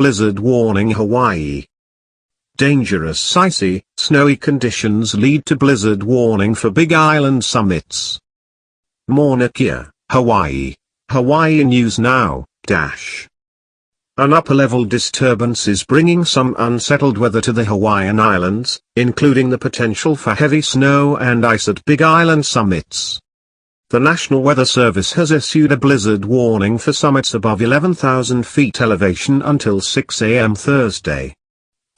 blizzard warning Hawaii. Dangerous icy, snowy conditions lead to blizzard warning for Big Island summits. Mauna Kea, Hawaii. Hawaii News Now, An upper-level disturbance is bringing some unsettled weather to the Hawaiian Islands, including the potential for heavy snow and ice at Big Island summits. The National Weather Service has issued a blizzard warning for summits above 11,000 feet elevation until 6 a.m. Thursday.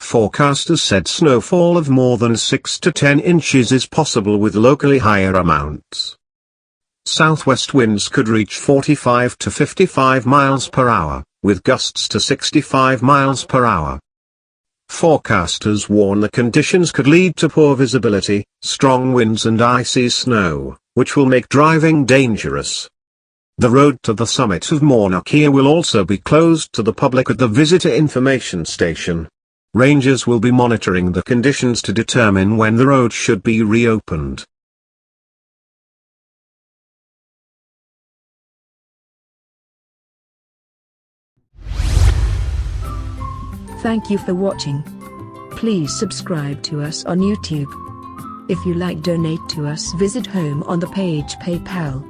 Forecasters said snowfall of more than 6 to 10 inches is possible with locally higher amounts. Southwest winds could reach 45 to 55 miles per hour, with gusts to 65 miles per hour. Forecasters warn the conditions could lead to poor visibility, strong winds and icy snow, which will make driving dangerous. The road to the summit of Mauna Kea will also be closed to the public at the Visitor Information Station. Rangers will be monitoring the conditions to determine when the road should be reopened. Thank you for watching. Please subscribe to us on YouTube. If you like, donate to us, visit home on the page PayPal.